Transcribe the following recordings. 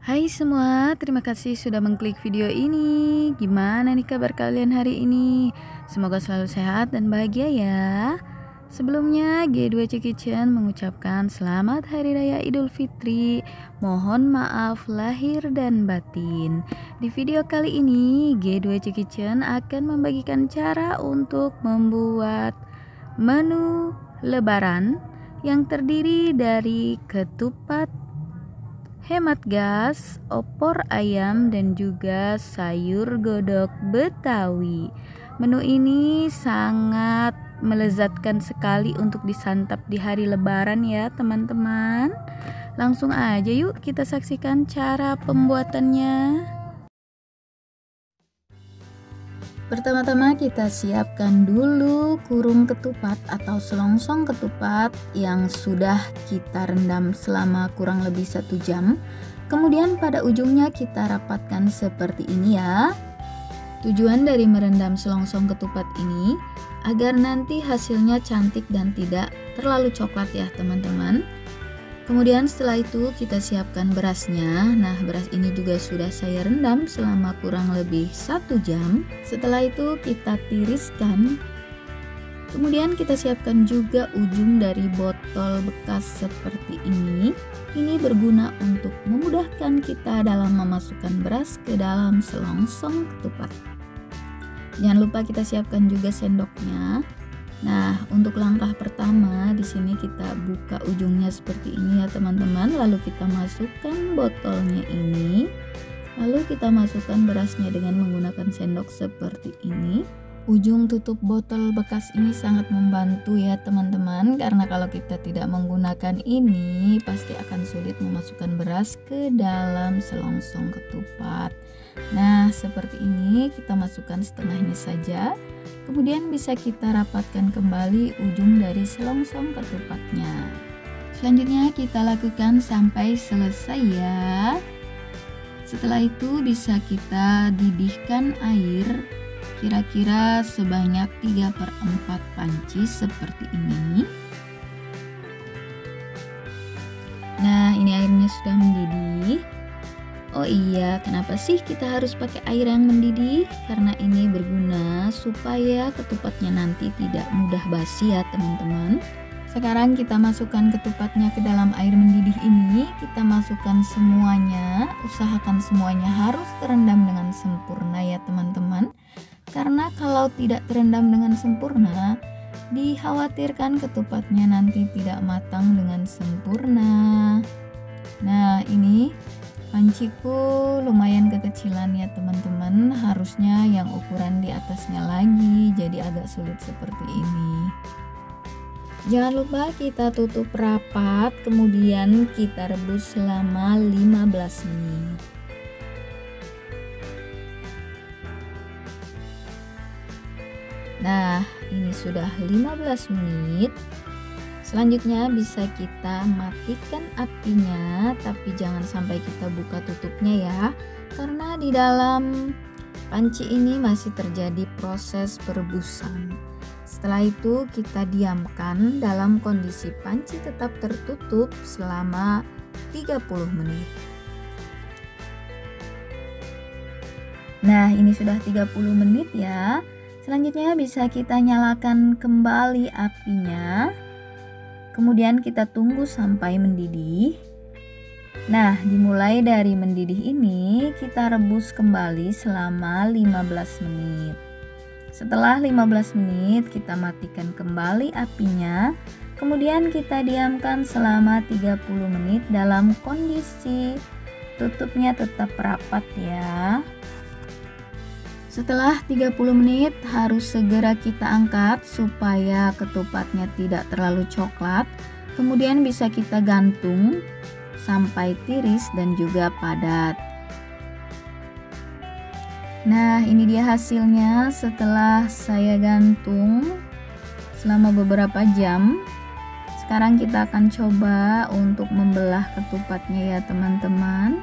Hai semua, terima kasih sudah mengklik video ini. Gimana nih kabar kalian hari ini? Semoga selalu sehat dan bahagia ya. Sebelumnya, G2C Kitchen mengucapkan selamat Hari Raya Idul Fitri. Mohon maaf lahir dan batin. Di video kali ini, G2C Kitchen akan membagikan cara untuk membuat menu lebaran yang terdiri dari ketupat, hemat gas, opor ayam, dan juga sayur godok Betawi. Menu ini sangat melezatkan sekali untuk disantap di hari lebaran ya teman-teman. Langsung aja yuk kita saksikan cara pembuatannya. Pertama-tama kita siapkan dulu kurung ketupat atau selongsong ketupat yang sudah kita rendam selama kurang lebih 1 jam. Kemudian pada ujungnya kita rapatkan seperti ini ya. Tujuan dari merendam selongsong ketupat ini agar nanti hasilnya cantik dan tidak terlalu coklat ya teman-teman. Kemudian setelah itu kita siapkan berasnya. Nah, beras ini juga sudah saya rendam selama kurang lebih 1 jam. Setelah itu kita tiriskan. Kemudian kita siapkan juga ujung dari botol bekas seperti ini. Ini berguna untuk memudahkan kita dalam memasukkan beras ke dalam selongsong ketupat. Jangan lupa kita siapkan juga sendoknya. Nah, untuk langkah pertama di sini kita buka ujungnya seperti ini ya teman-teman. Lalu kita masukkan botolnya ini. Lalu kita masukkan berasnya dengan menggunakan sendok seperti ini. Ujung tutup botol bekas ini sangat membantu ya teman-teman, karena kalau kita tidak menggunakan ini pasti akan sulit memasukkan beras ke dalam selongsong ketupat. Nah, seperti ini kita masukkan setengahnya saja. Kemudian bisa kita rapatkan kembali ujung dari selongsong ketupatnya. Selanjutnya kita lakukan sampai selesai ya. Setelah itu bisa kita didihkan air kira-kira sebanyak 3/4 panci seperti ini. Nah, ini airnya sudah mendidih. Oh iya, kenapa sih kita harus pakai air yang mendidih? Karena ini berguna supaya ketupatnya nanti tidak mudah basi ya teman-teman. Sekarang kita masukkan ketupatnya ke dalam air mendidih ini. Kita masukkan semuanya. Usahakan semuanya harus terendam dengan sempurna ya teman-teman. Karena kalau tidak terendam dengan sempurna, dikhawatirkan ketupatnya nanti tidak matang dengan sempurna. Nah, ini panciku lumayan kekecilan ya teman-teman, harusnya yang ukuran di atasnya lagi, jadi agak sulit seperti ini. Jangan lupa kita tutup rapat, kemudian kita rebus selama 15 menit. Nah, ini sudah 15 menit. Selanjutnya bisa kita matikan apinya, tapi jangan sampai kita buka tutupnya ya, karena di dalam panci ini masih terjadi proses perebusan. Setelah itu kita diamkan dalam kondisi panci tetap tertutup selama 30 menit. Nah, ini sudah 30 menit ya. Selanjutnya bisa kita nyalakan kembali apinya. Kemudian kita tunggu sampai mendidih. Nah, dimulai dari mendidih ini kita rebus kembali selama 15 menit. Setelah 15 menit kita matikan kembali apinya. Kemudian kita diamkan selama 30 menit dalam kondisi tutupnya tetap rapat ya. Setelah 30 menit harus segera kita angkat supaya ketupatnya tidak terlalu coklat. Kemudian bisa kita gantung sampai tiris dan juga padat. Nah, ini dia hasilnya setelah saya gantung selama beberapa jam. Sekarang kita akan coba untuk membelah ketupatnya ya teman-teman.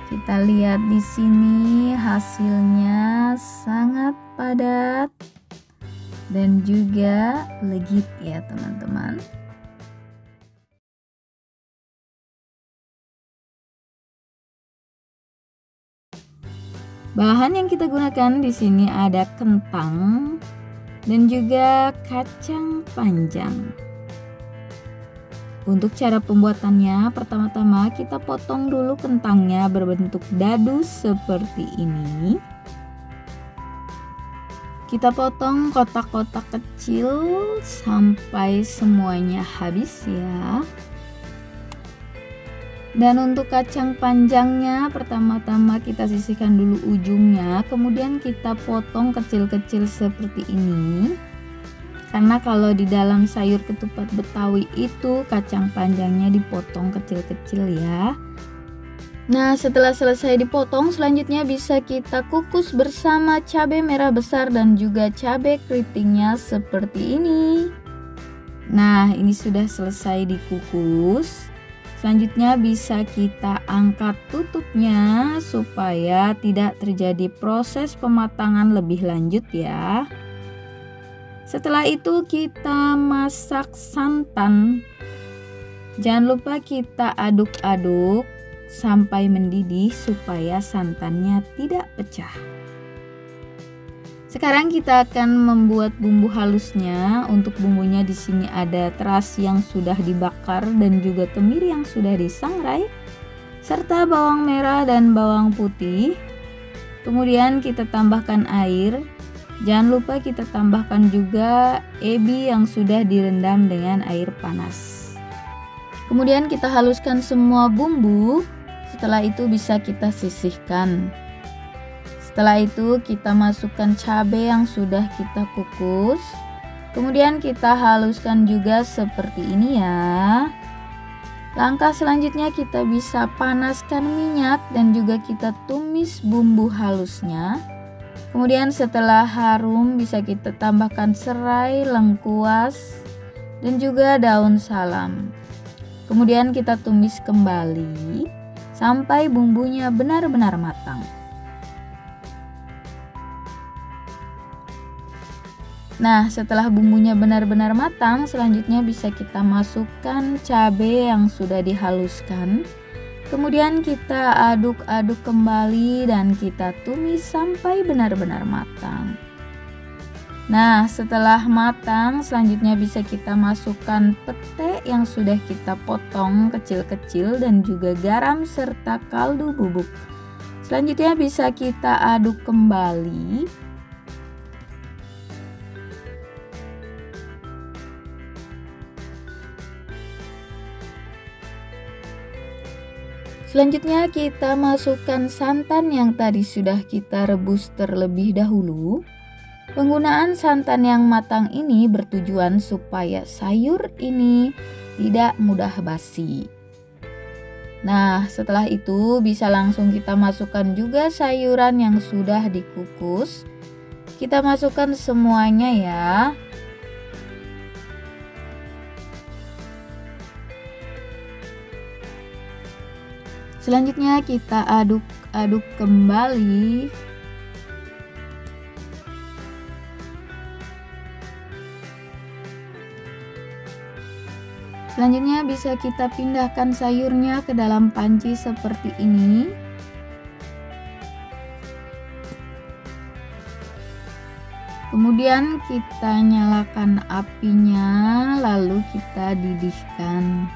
Kita lihat di sini hasilnya sangat padat dan juga legit ya teman-teman. Bahan yang kita gunakan di sini ada kentang dan juga kacang panjang. Untuk cara pembuatannya, pertama-tama kita potong dulu kentangnya berbentuk dadu seperti ini. Kita potong kotak-kotak kecil sampai semuanya habis ya. Dan untuk kacang panjangnya, pertama-tama kita sisihkan dulu ujungnya, kemudian kita potong kecil-kecil seperti ini. Karena kalau di dalam sayur ketupat Betawi itu kacang panjangnya dipotong kecil-kecil ya. Nah, setelah selesai dipotong, selanjutnya bisa kita kukus bersama cabai merah besar dan juga cabai keritingnya seperti ini. Nah, ini sudah selesai dikukus. Selanjutnya bisa kita angkat tutupnya supaya tidak terjadi proses pematangan lebih lanjut ya. Setelah itu kita masak santan. Jangan lupa kita aduk-aduk sampai mendidih supaya santannya tidak pecah. Sekarang kita akan membuat bumbu halusnya. Untuk bumbunya di sini ada terasi yang sudah dibakar dan juga kemiri yang sudah disangrai, serta bawang merah dan bawang putih. Kemudian kita tambahkan air. Jangan lupa kita tambahkan juga ebi yang sudah direndam dengan air panas. Kemudian kita haluskan semua bumbu. Setelah itu bisa kita sisihkan. Setelah itu kita masukkan cabai yang sudah kita kukus. Kemudian kita haluskan juga seperti ini ya. Langkah selanjutnya kita bisa panaskan minyak dan juga kita tumis bumbu halusnya. Kemudian setelah harum bisa kita tambahkan serai, lengkuas, dan juga daun salam. Kemudian kita tumis kembali sampai bumbunya benar-benar matang. Nah, setelah bumbunya benar-benar matang, selanjutnya bisa kita masukkan cabai yang sudah dihaluskan. Kemudian kita aduk-aduk kembali dan kita tumis sampai benar-benar matang. Nah, setelah matang, selanjutnya bisa kita masukkan pete yang sudah kita potong kecil-kecil dan juga garam serta kaldu bubuk. Selanjutnya bisa kita aduk kembali. Selanjutnya kita masukkan santan yang tadi sudah kita rebus terlebih dahulu. Penggunaan santan yang matang ini bertujuan supaya sayur ini tidak mudah basi. Nah, setelah itu bisa langsung kita masukkan juga sayuran yang sudah dikukus. Kita masukkan semuanya ya. Selanjutnya kita aduk-aduk kembali. Selanjutnya bisa kita pindahkan sayurnya ke dalam panci seperti ini. Kemudian kita nyalakan apinya, lalu kita didihkan.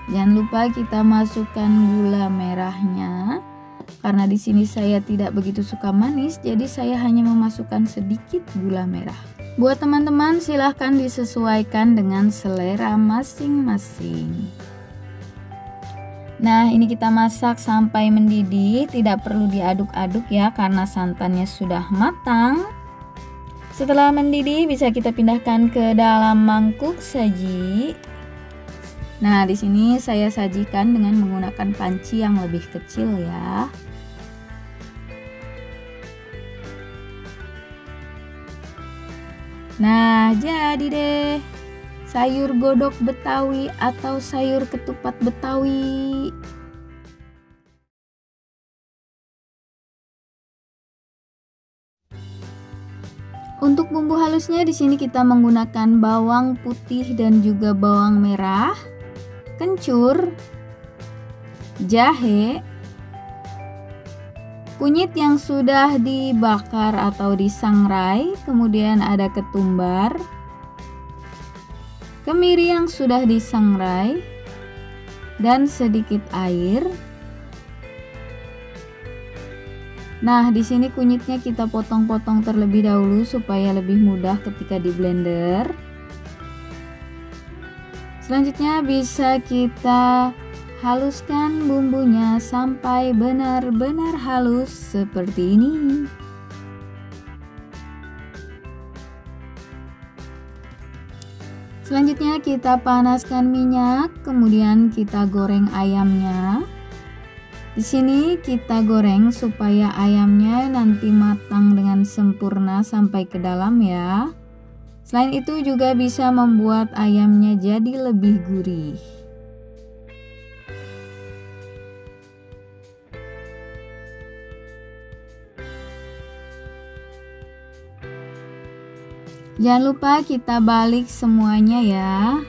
Jangan lupa kita masukkan gula merahnya. Karena di sini saya tidak begitu suka manis, jadi saya hanya memasukkan sedikit gula merah. Buat teman-teman silahkan disesuaikan dengan selera masing-masing. Nah, ini kita masak sampai mendidih, tidak perlu diaduk-aduk ya karena santannya sudah matang. Setelah mendidih bisa kita pindahkan ke dalam mangkuk saji. Nah, di sini saya sajikan dengan menggunakan panci yang lebih kecil ya. Nah, jadi deh sayur godok Betawi atau sayur ketupat Betawi. Untuk bumbu halusnya di sini kita menggunakan bawang putih dan juga bawang merah, kencur, jahe, kunyit yang sudah dibakar atau disangrai, kemudian ada ketumbar, kemiri yang sudah disangrai, dan sedikit air. Nah, di sini kunyitnya kita potong-potong terlebih dahulu supaya lebih mudah ketika di blender. Selanjutnya bisa kita haluskan bumbunya sampai benar-benar halus seperti ini. Selanjutnya kita panaskan minyak, kemudian kita goreng ayamnya. Di sini kita goreng supaya ayamnya nanti matang dengan sempurna sampai ke dalam ya. Selain itu juga bisa membuat ayamnya jadi lebih gurih. Jangan lupa kita balik semuanya ya.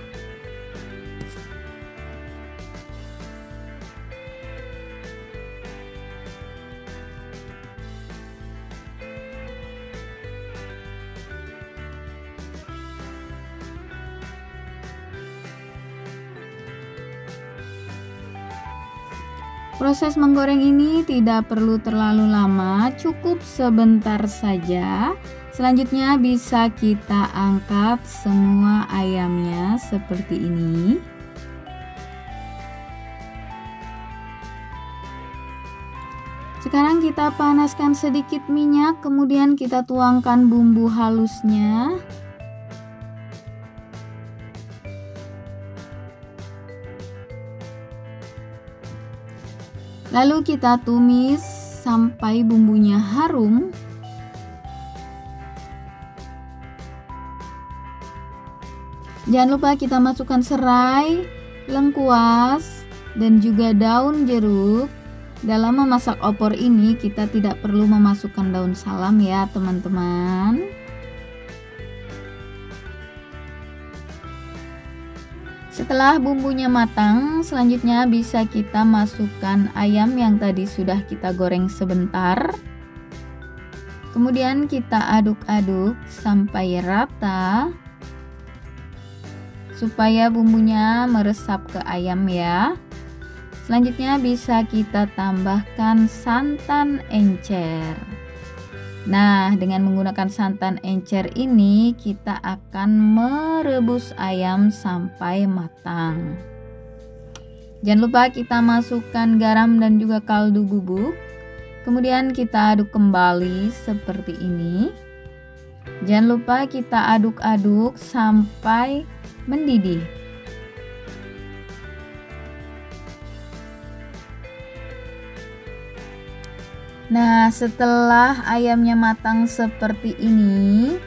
Proses menggoreng ini tidak perlu terlalu lama, cukup sebentar saja. Selanjutnya bisa kita angkat semua ayamnya seperti ini. Sekarang kita panaskan sedikit minyak, kemudian kita tuangkan bumbu halusnya. Lalu kita tumis sampai bumbunya harum. Jangan lupa kita masukkan serai, lengkuas, dan juga daun jeruk. Dalam memasak opor ini kita tidak perlu memasukkan daun salam ya teman-teman. Setelah bumbunya matang, selanjutnya bisa kita masukkan ayam yang tadi sudah kita goreng sebentar. Kemudian kita aduk-aduk sampai rata supaya bumbunya meresap ke ayam ya. Selanjutnya bisa kita tambahkan santan encer. Nah, dengan menggunakan santan encer ini kita akan merebus ayam sampai matang. Jangan lupa kita masukkan garam dan juga kaldu bubuk. Kemudian kita aduk kembali seperti ini. Jangan lupa kita aduk-aduk sampai mendidih. Nah, setelah ayamnya matang seperti ini,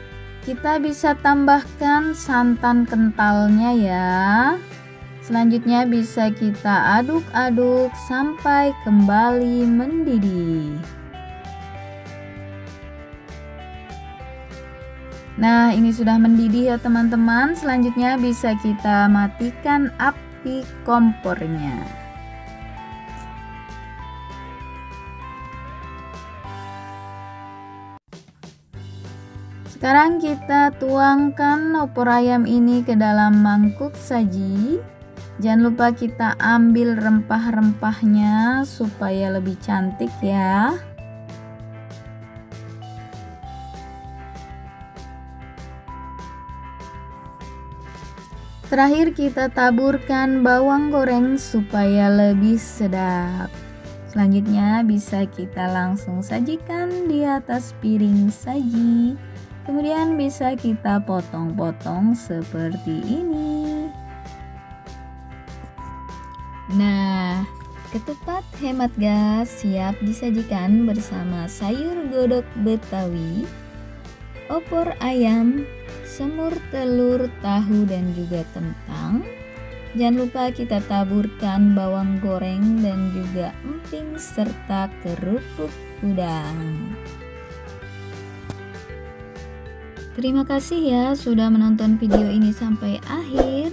kita bisa tambahkan santan kentalnya ya. Selanjutnya bisa kita aduk-aduk sampai kembali mendidih. Nah, ini sudah mendidih ya teman-teman. Selanjutnya bisa kita matikan api kompornya. Sekarang kita tuangkan opor ayam ini ke dalam mangkuk saji. Jangan lupa kita ambil rempah-rempahnya supaya lebih cantik ya. Terakhir kita taburkan bawang goreng supaya lebih sedap. Selanjutnya bisa kita langsung sajikan di atas piring saji. Kemudian bisa kita potong-potong seperti ini. Nah, ketupat hemat gas siap disajikan bersama sayur godok Betawi, opor ayam, semur telur, tahu, dan juga kentang. Jangan lupa kita taburkan bawang goreng dan juga emping serta kerupuk udang. Terima kasih ya sudah menonton video ini sampai akhir.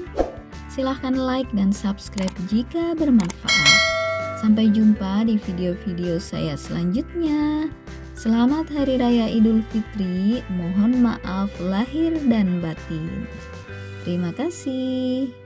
Silahkan like dan subscribe jika bermanfaat. Sampai jumpa di video-video saya selanjutnya. Selamat Hari Raya Idul Fitri. Mohon maaf lahir dan batin. Terima kasih.